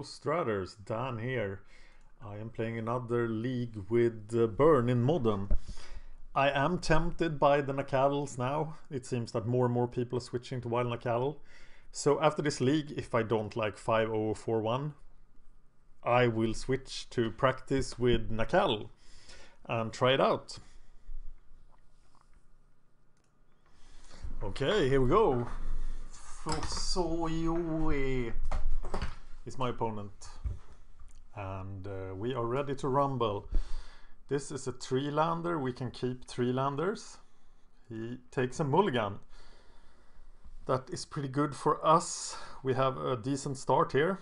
Hello Stratters, Dan here. I am playing another league with Burn in Modern. I am tempted by the Nacadals now. It seems that more and more people are switching to Wild Nacadal. So after this league, if I don't like 5-0-4-1, I will switch to practice with Nacadal and try it out. Okay, here we go. Fosoyoe is my opponent, and we are ready to rumble. This is a 3-lander. We can keep 3-landers. He takes a mulligan. That is pretty good for us. We have a decent start here.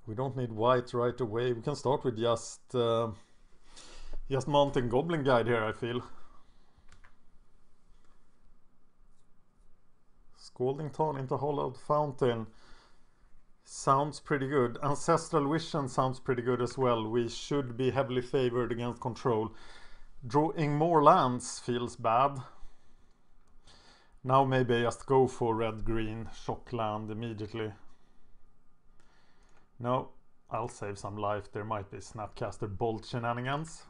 We don't need white right away. We can start with just Mountain Goblin Guide here, I feel. Scalding Tarn into Hollowed Fountain sounds pretty good. Ancestral Vision sounds pretty good as well. We should be heavily favored against control. Drawing more lands feels bad. Now maybe I just go for red-green shock land immediately. No, I'll save some life. There might be Snapcaster Bolt shenanigans.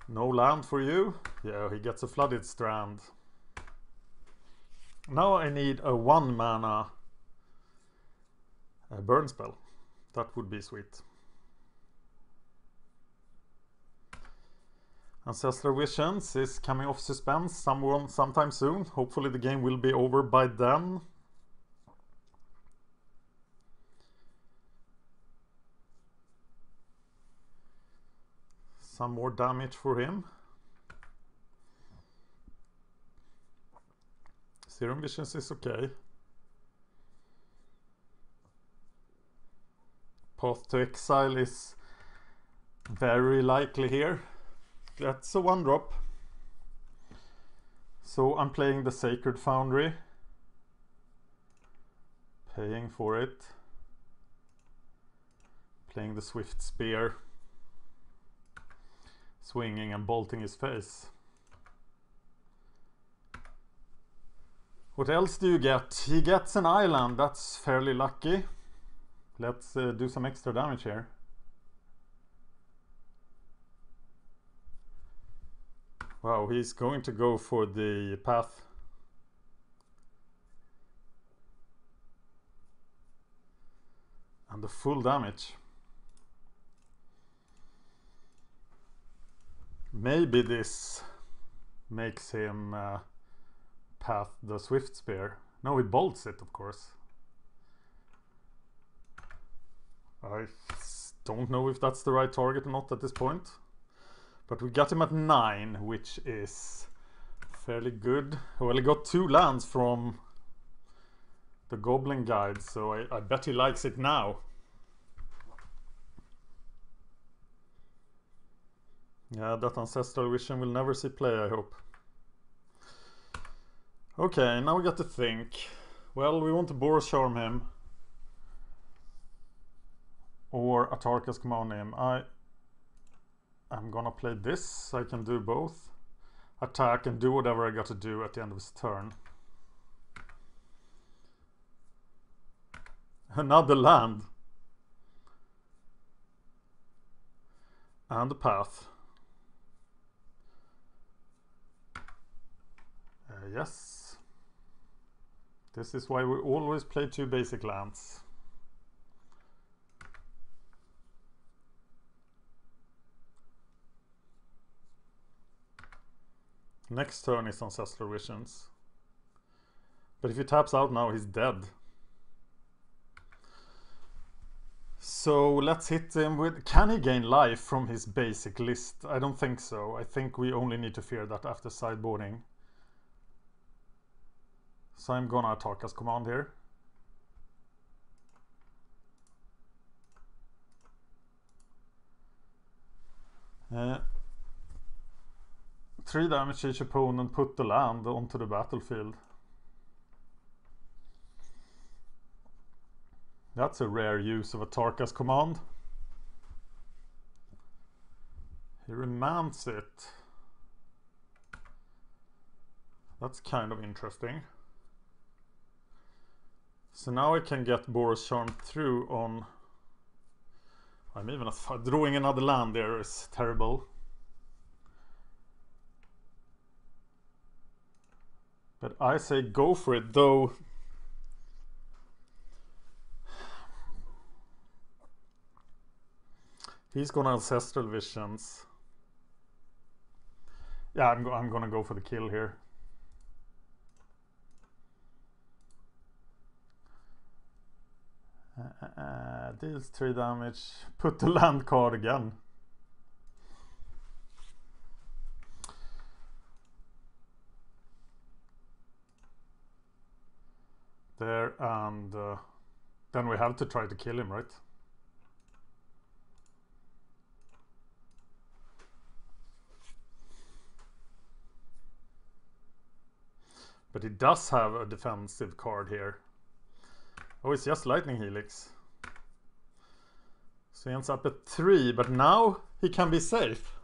No land for you. Yeah, he gets a Flooded Strand. Now I need a 1-mana burn spell. That would be sweet. Ancestral Visions is coming off suspense sometime soon. Hopefully the game will be over by then. Some more damage for him. Serum Visions is okay. Path to Exile is very likely here. That's a 1-drop. So I'm playing the Sacred Foundry. Paying for it. Playing the Swift Spear. Swinging and bolting his face. What else do you get? He gets an island. That's fairly lucky. Let's do some extra damage here. Wow, he's going to go for the path. And the full damage. Maybe this makes him path the Swift Spear. No, he bolts it, of course. I don't know if that's the right target or not at this point. But we got him at 9, which is fairly good. Well, he got 2 lands from the Goblin Guide, so I bet he likes it now. Yeah, that Ancestral Vision will never see play, I hope. Okay, now we got to think. Well, we want to Boros Charm him. Or Atarka's Command him. I'm gonna play this. I can do both. Attack and do whatever I got to do at the end of his turn. Another land. And a path. Yes. This is why we always play 2 basic lands. Next turn is Ancestral Visions. But if he taps out now, he's dead. So let's hit him with... Can he gain life from his basic list? I don't think so. I think we only need to fear that after sideboarding. So I'm gonna Atarka's Command here. Uh, 3 damage each opponent, put the land onto the battlefield. That's a rare use of Atarka's Command. He remands it. That's kind of interesting. So now I can get Boros Charm through on... I'm even drawing another land there is terrible. But I say go for it, though. He's gonna Ancestral Visions. Yeah, I'm gonna go for the kill here. Deals 3 damage. Put the land card again. There, and then we have to try to kill him, right? But he does have a defensive card here. Oh, it's just Lightning Helix. So he ends up at 3, but now he can be safe.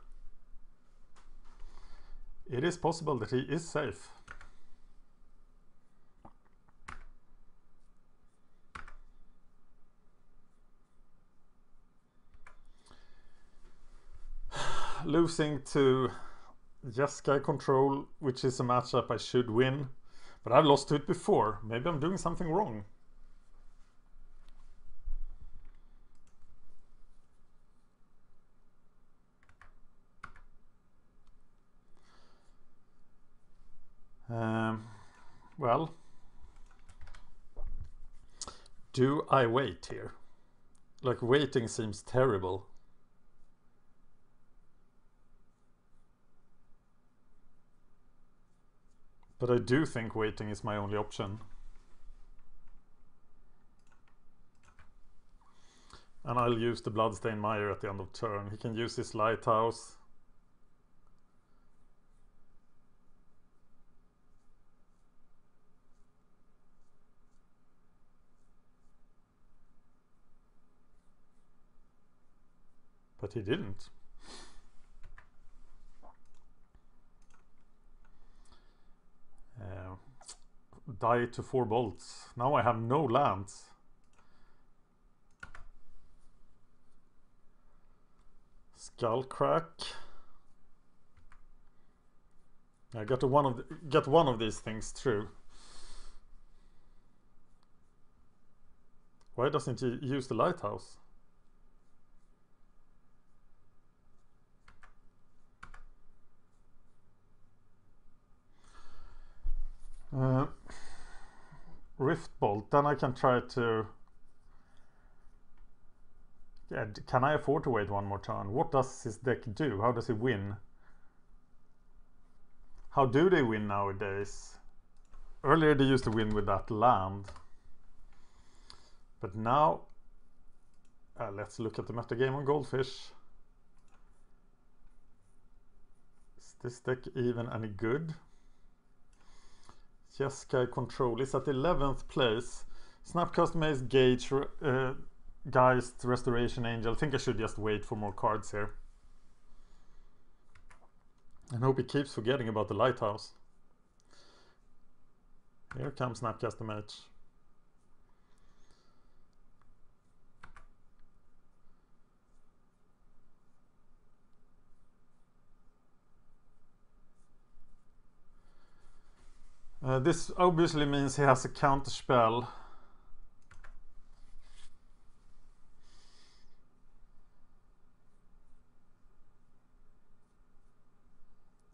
It is possible that he is safe. Losing to Jeskai control, which is a matchup I should win. But I've lost to it before. Maybe I'm doing something wrong. Well, do I wait here? Like, waiting seems terrible. But I do think waiting is my only option. And I'll use the Bloodstained Mire at the end of turn. He can use his Lighthouse. But he didn't. Die to 4 bolts. Now I have no lands. Skullcrack. I got one of these things through. Why doesn't he use the Lighthouse? Rift Bolt, then I can try to... Yeah, can I afford to wait one more turn? What does his deck do? How does he win? How do they win nowadays? Earlier they used to win with that land. But now... let's look at the metagame on Goldfish. Is this deck even any good? Jeskai control is at 11th place. Snapcast Maze, Gauge, Geist, Restoration Angel. I think I should just wait for more cards here. And hope he keeps forgetting about the Lighthouse. Here comes Snapcast Mage. This obviously means he has a counter spell.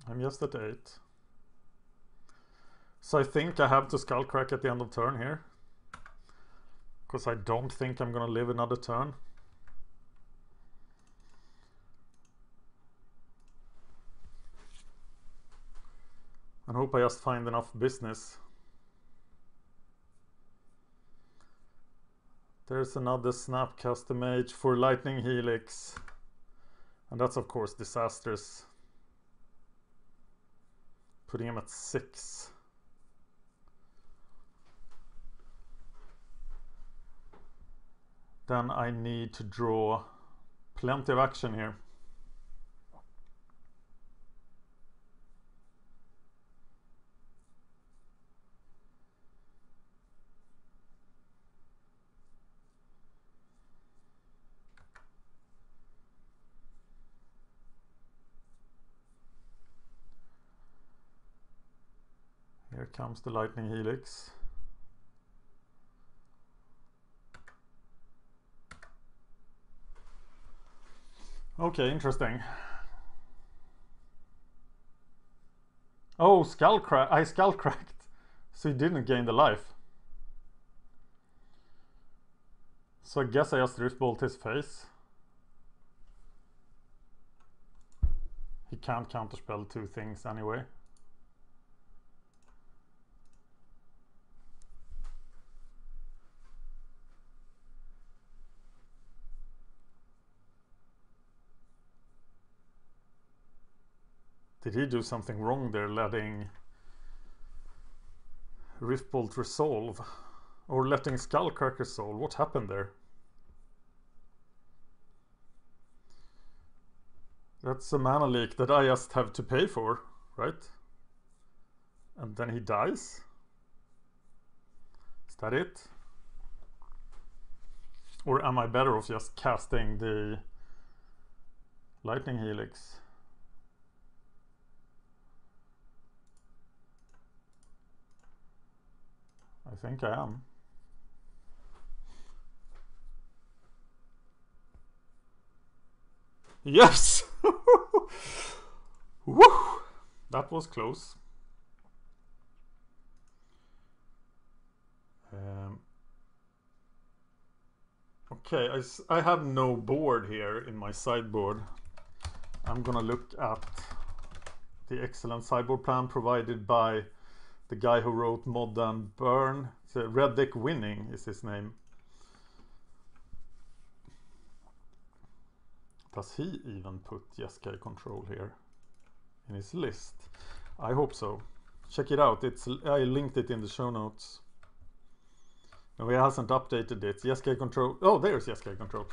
I'm just at 8. So I think I have to Skullcrack at the end of turn here. Because I don't think I'm gonna live another turn. And hope I just find enough business. There's another Snapcaster Mage for Lightning Helix. And that's of course disastrous. Putting him at 6. Then I need to draw plenty of action here. comes the lightning helix. Okay, interesting. Oh, I skull cracked. So he didn't gain the life. So I guess I just drift bolt his face. He can't counterspell 2 things anyway. Did he do something wrong there, letting Riftbolt resolve? Or letting Skullcrack resolve? What happened there? That's a mana leak that I just have to pay for, right? And then he dies? Is that it? Or am I better off just casting the lightning helix? I think I am. Yes! Woo! That was close. Okay, I have no board here in my sideboard. I'm gonna look at the excellent sideboard plan provided by the guy who wrote Modern Burn. The Red Deck Winning is his name. Does he even put Jeskai control here in his list? I hope so. Check it out. I linked it in the show notes. No, he hasn't updated it. Jeskai control. Oh, there's Jeskai control.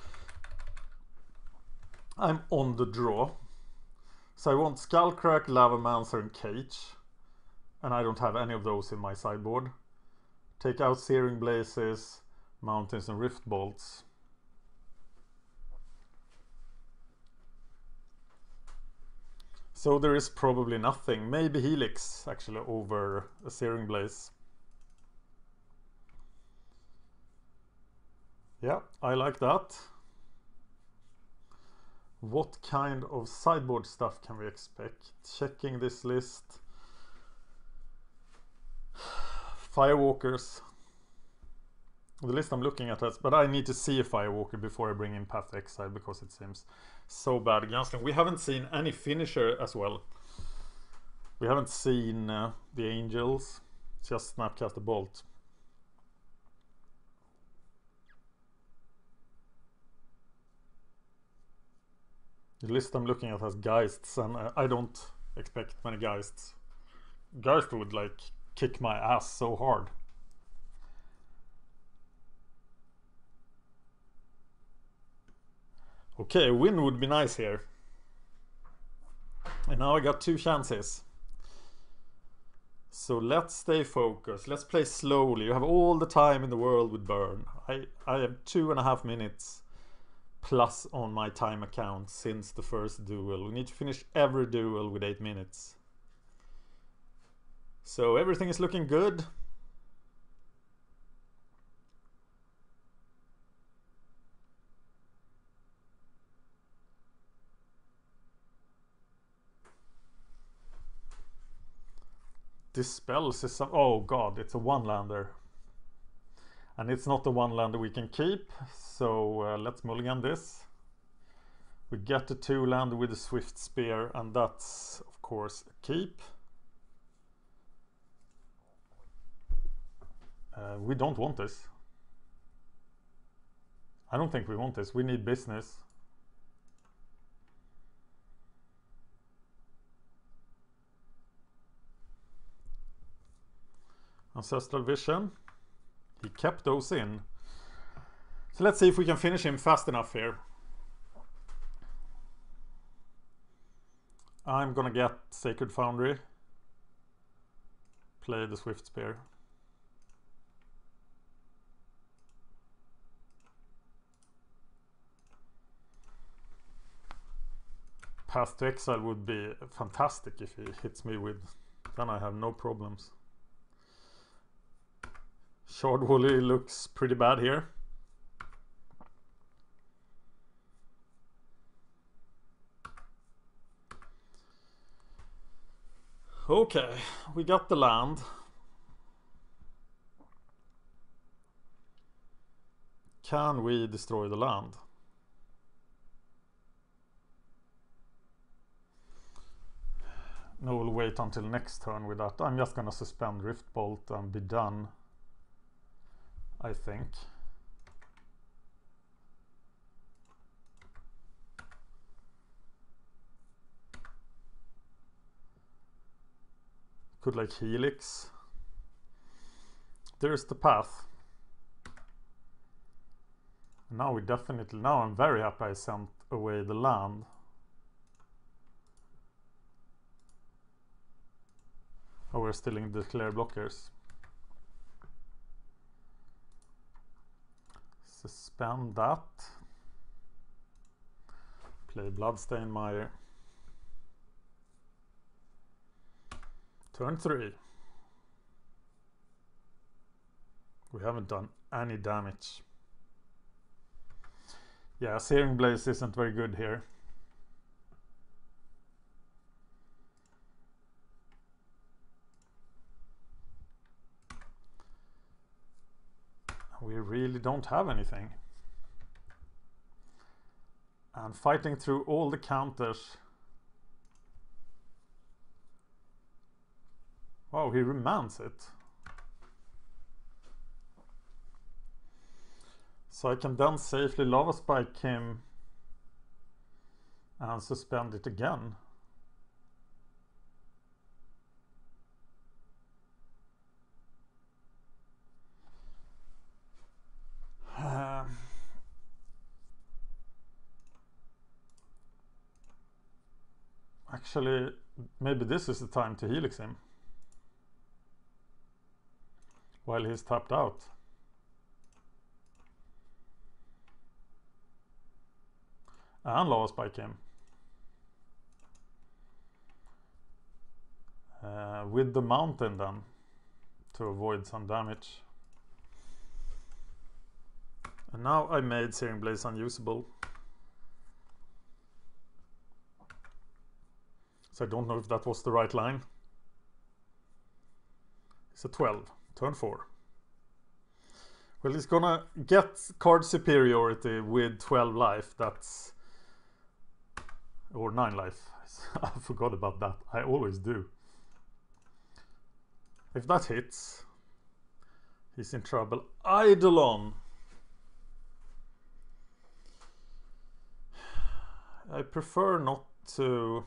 I'm on the draw. So I want Skullcrack, Lavamancer, and Cage. And I don't have any of those in my sideboard. Take out Searing Blazes, Mountains, and Rift Bolts. So there is probably nothing. Maybe Helix actually over a Searing Blaze. Yeah, I like that. What kind of sideboard stuff can we expect? Checking this list. Firewalkers. The list I'm looking at has, but I need to see a Firewalker before I bring in Path to Exile because it seems so bad against them. We haven't seen any finisher as well. We haven't seen the Angels. Just Snapcast the Bolt. The list I'm looking at has Geists, and I don't expect many Geists. Geist would like kick my ass so hard. Okay, a win would be nice here. And now I got 2 chances. So let's stay focused. Let's play slowly. You have all the time in the world with Burn. I have 2.5 minutes plus on my time account since the first duel. We need to finish every duel with 8 minutes. So everything is looking good. Dispels is some, oh god, it's a 1-lander. And it's not the 1-lander we can keep, so let's mulligan this. We get the 2-lander with the Swift Spear, and that's of course a keep. We don't want this. I don't think we want this. We need business. Ancestral Vision. He kept those in. So let's see if we can finish him fast enough here. I'm gonna get Sacred Foundry. Play the Swift Spear. Path to Exile would be fantastic if he hits me with. Then I have no problems. Shard Wooly looks pretty bad here. Okay, we got the land. Can we destroy the land? No, we'll wait until next turn with that. I'm just gonna suspend Rift Bolt and be done, I think. Could like Helix. There's the path. Now we definitely, now I'm very happy I sent away the land. Oh, we're still in declare blockers. Suspend that. Play Bloodstain Mire. Turn 3. We haven't done any damage. Yeah, Searing Blaze isn't very good here. We really don't have anything. And fighting through all the counters. Wow, he remands it. So I can then safely Lava Spike him and suspend it again. Actually, maybe this is the time to Helix him while he's tapped out. And Lava Spike him. With the mountain then, to avoid some damage. And now I made Searing Blaze unusable. So I don't know if that was the right line. It's a 12, turn 4. Well, he's gonna get card superiority with 12 life, that's... or 9 life. I forgot about that, I always do. If that hits, he's in trouble. Eidolon! I prefer not to...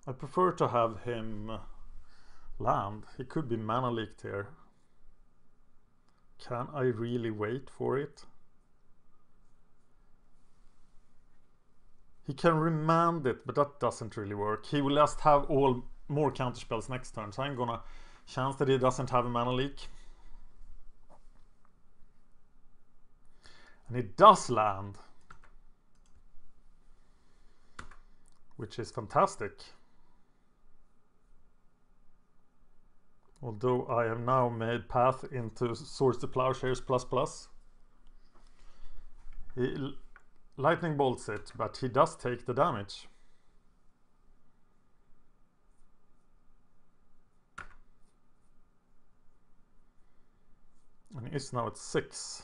I prefer to have him land. He could be mana leaked here. Can I really wait for it? He can remand it, but that doesn't really work. He will just have all more counterspells next turn, so I'm gonna chance that he doesn't have a mana leak. And it does land, which is fantastic. Although I have now made Path into Swords to Plowshares ++. He lightning bolts it, but he does take the damage. And he is now at 6.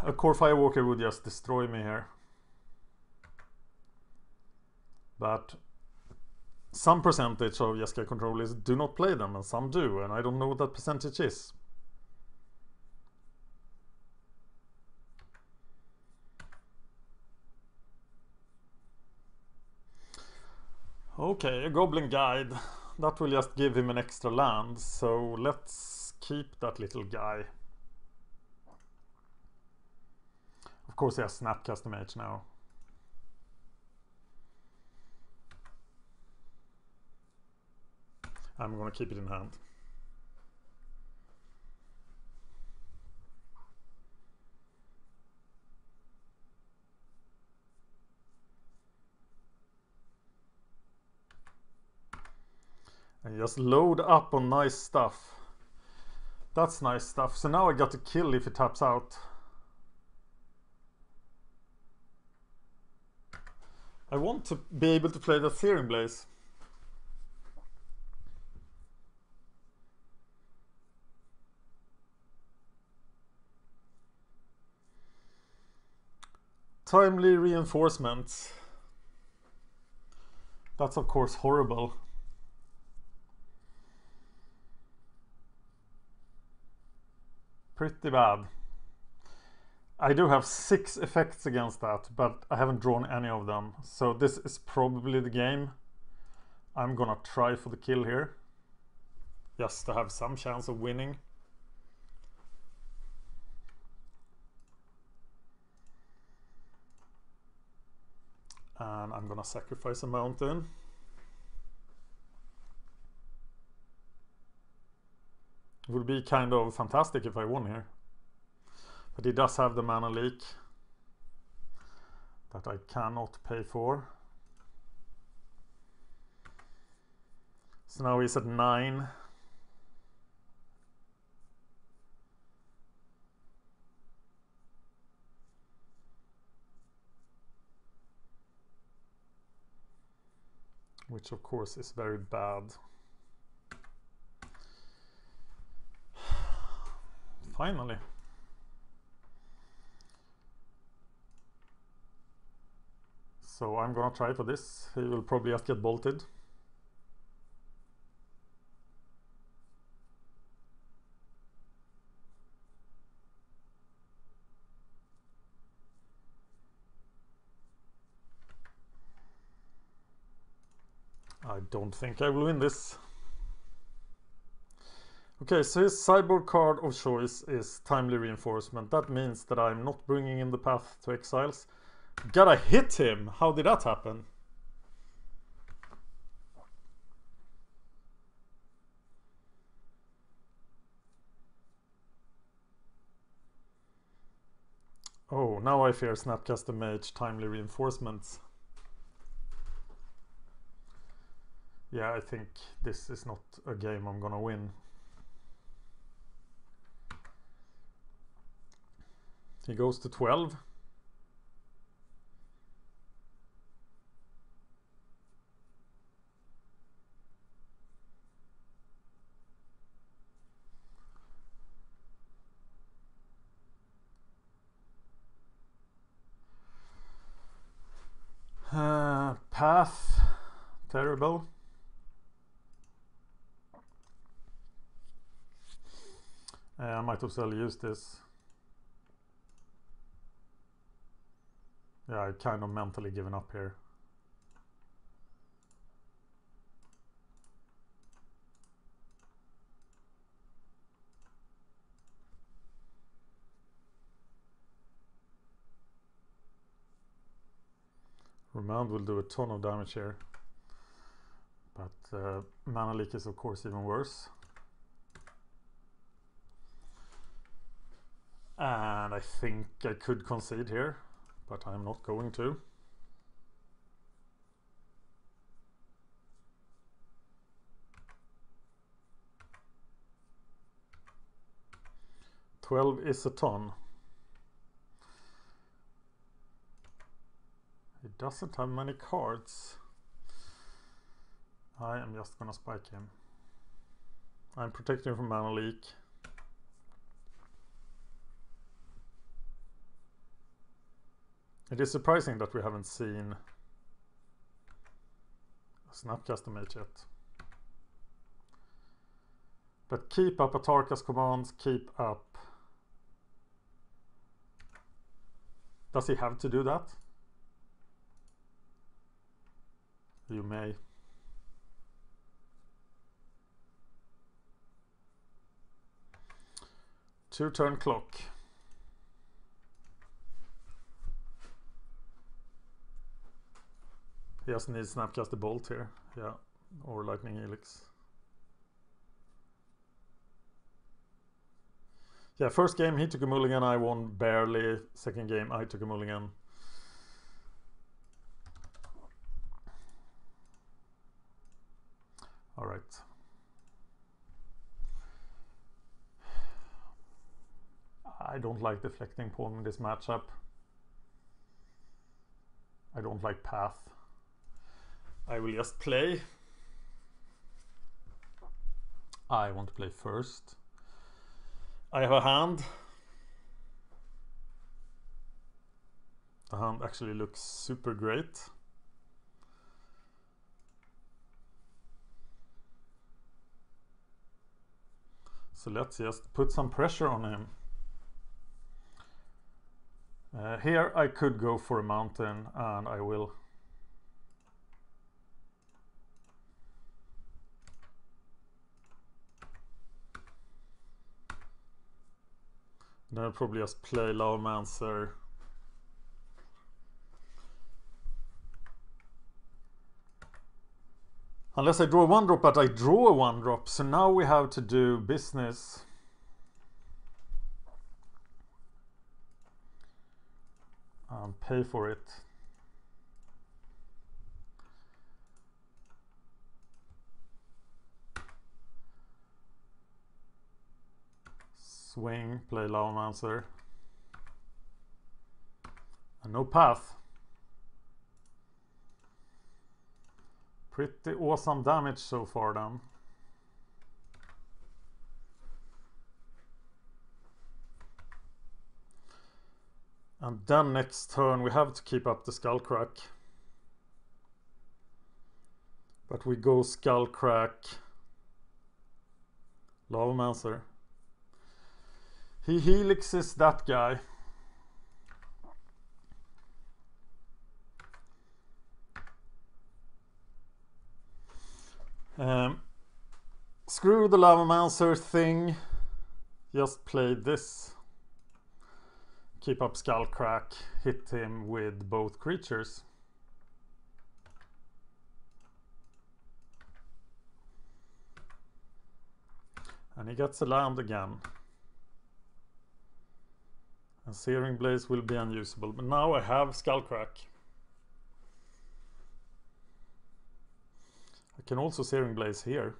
A Core Firewalker would just destroy me here. But some percentage of Jeskai controllers do not play them, and some do, and I don't know what that percentage is. Okay, a Goblin Guide. That will just give him an extra land, so let's keep that little guy. Of course he has Snapcaster Mage now. I'm gonna keep it in hand. just load up on nice stuff. That's nice stuff. So now I got to kill if he taps out. I want to be able to play the Searing Blaze. Timely reinforcements. That's of course horrible. Pretty bad. I do have 6 effects against that, but I haven't drawn any of them. So this is probably the game. I'm gonna try for the kill here, just to have some chance of winning. And I'm gonna sacrifice a mountain. It would be kind of fantastic if I won here. But he does have the mana leak that I cannot pay for. So now he's at 9. Which of course is very bad. Finally. So I'm gonna try for this. He will probably just get bolted. I don't think I will win this. Okay, so his sideboard card of choice is Timely Reinforcement. That means that I'm not bringing in the Path to Exiles. Gotta hit him! How did that happen? Oh, now I fear Snapcaster Mage Timely Reinforcements. Yeah, I think this is not a game I'm gonna win. He goes to 12. Path, terrible. I might as well use this. Yeah, I kind of mentally given up here. Remand will do a ton of damage here. But mana leak is of course even worse. And I think I could concede here, but I'm not going to. $12 is a ton. He doesn't have many cards. I am just gonna spike him. I'm protecting from mana leak. It is surprising that we haven't seen a Snapcaster Mage yet. But keep up Atarka's commands, keep up. Does he have to do that? You may. Two-turn clock. He just needs Snapcaster Bolt here, yeah, or Lightning Helix. Yeah, first game he took a mulligan, I won barely. Second game I took a mulligan. All right. I don't like deflecting pawn in this matchup. I don't like path. I will just play. I want to play first. I have a hand. The hand actually looks super great. So let's just put some pressure on him. Here I could go for a mountain, and I will. Then I'll probably just play Lavamancer. Unless I draw a 1-drop, but I draw a 1-drop. So now we have to do business. And pay for it. Swing, play Lavamancer. And no path. Pretty awesome damage so far then. And then next turn we have to keep up the Skullcrack. But we go Skullcrack, Lavamancer. He helixes that guy. Screw the Lavamancer thing. Just play this. Keep up Skullcrack. Hit him with both creatures. And he gets a land again. And Searing Blaze will be unusable. But now I have Skullcrack. I can also Searing Blaze here.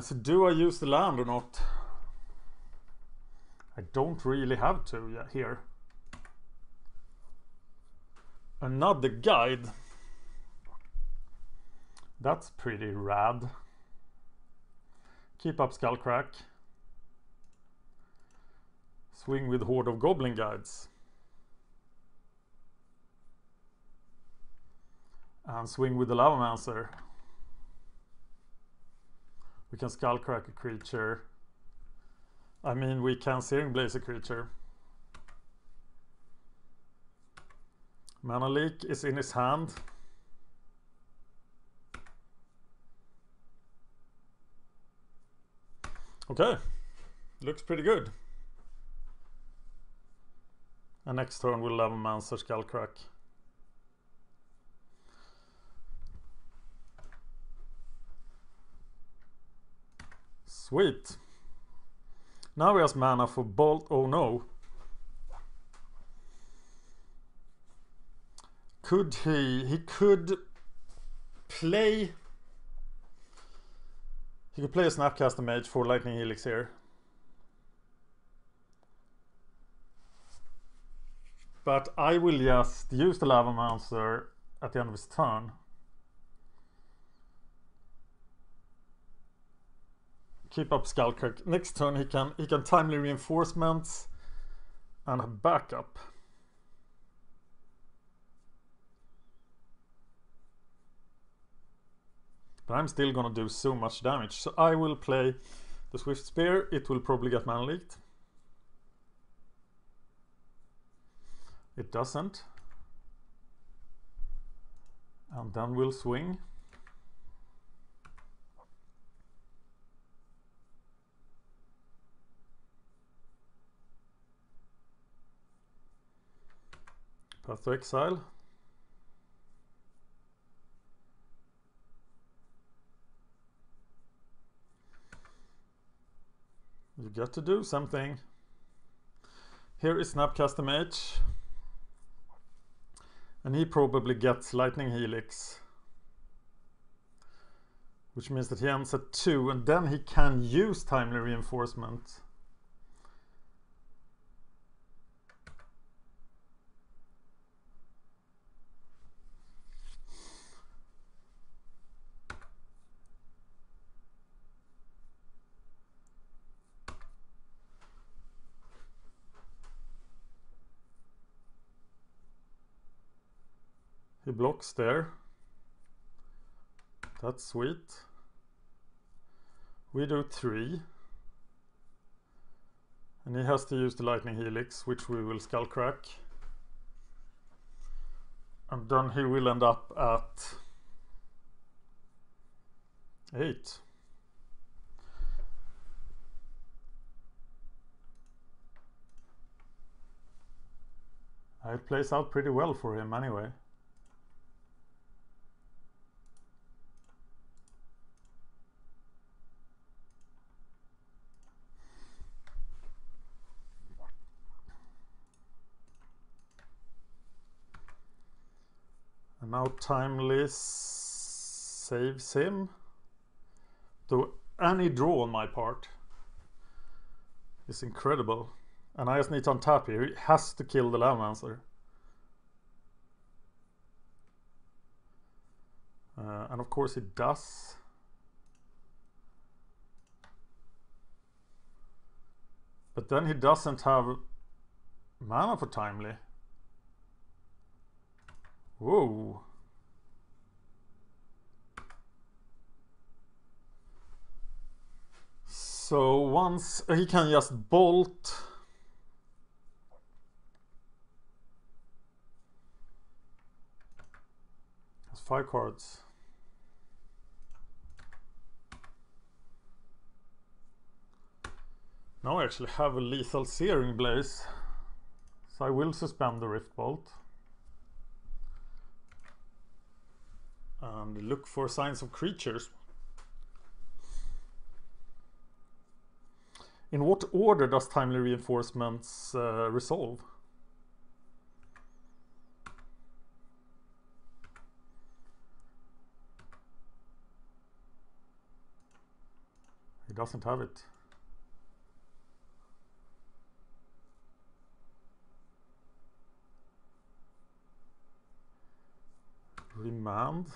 So do I use the land or not? I don't really have to here. Another guide. That's pretty rad. Keep up Skullcrack. Swing with Horde of Goblin Guides. And swing with the Lavamancer. We can Skullcrack a creature. I mean, we can Searing Blaze a creature. Mana Leak is in his hand. Okay, looks pretty good. And next turn we'll Lavamancer Skullcrack. Sweet. Now he has mana for Bolt. Oh no. Could he could play. He could play a Snapcaster Mage for Lightning Helix here. But I will just use the Lavamancer at the end of his turn. Keep up Skullcrack. Next turn he can timely reinforcements and have backup. But I'm still gonna do so much damage. So I will play the Swift Spear. It will probably get mana leaked. It doesn't. And then we'll swing. Path to Exile. You got to do something. Here is Snapcaster Mage. And he probably gets Lightning Helix. Which means that he ends at 2, and then he can use Timely Reinforcement. He blocks there. That's sweet. We do 3. And he has to use the Lightning Helix, which we will Skull Crack. And then he will end up at 8. It plays out pretty well for him anyway. And now Timely saves him. So any draw on my part is incredible. And I just need to untap here. He has to kill the Lavamancer. And of course he does. But then he doesn't have mana for Timely. Whoa. So once he can just bolt. Has 5 cards. Now I actually have a lethal Searing Blaze. So I will suspend the Rift Bolt. And look for signs of creatures. In what order does Timely Reinforcements resolve? He doesn't have it. Remand.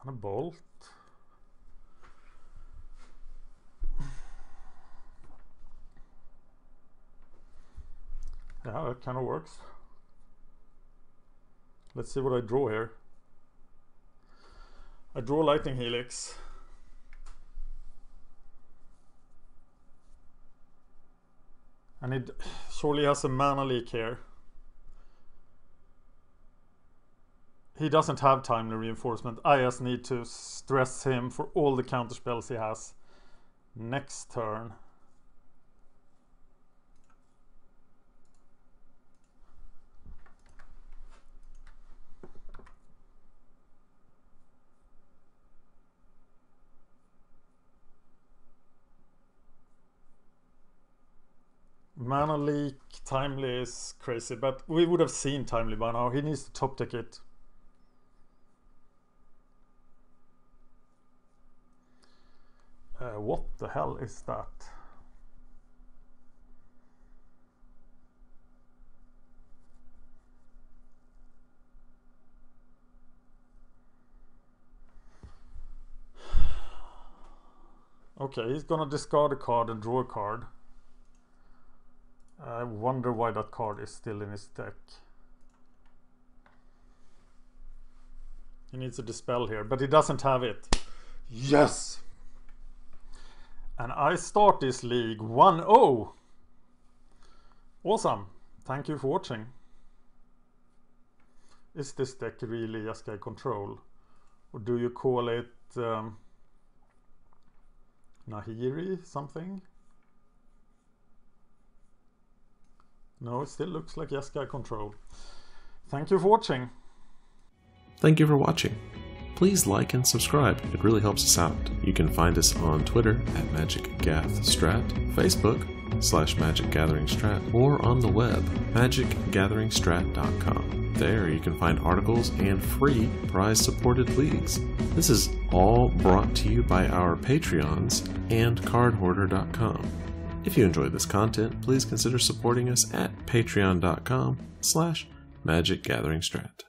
And a bolt. Yeah, that kind of works. Let's see what I draw here. I draw Lightning Helix. And it surely has a mana leak here. He doesn't have Timely Reinforcement. I just need to stress him for all the counter spells he has next turn. Mana leak, Timely is crazy, but we would have seen Timely by now. He needs to top deck it. What the hell is that? Okay, he's gonna discard a card and draw a card. I wonder why that card is still in his deck. He needs a dispel here, but he doesn't have it. Yes! And I start this league 1-0. Awesome. Thank you for watching. Is this deck really Jeskai Control? Or do you call it Nahiri something? No, it still looks like Jeskai Control. Thank you for watching. Thank you for watching. please like and subscribe. It really helps us out. You can find us on Twitter at MagicGathStrat, Facebook /MagicGatheringStrat, or on the web, MagicGatheringStrat.com. There you can find articles and free prize-supported leagues. This is all brought to you by our Patreons and CardHoarder.com. If you enjoyed this content, please consider supporting us at patreon.com/MagicGatheringStrat.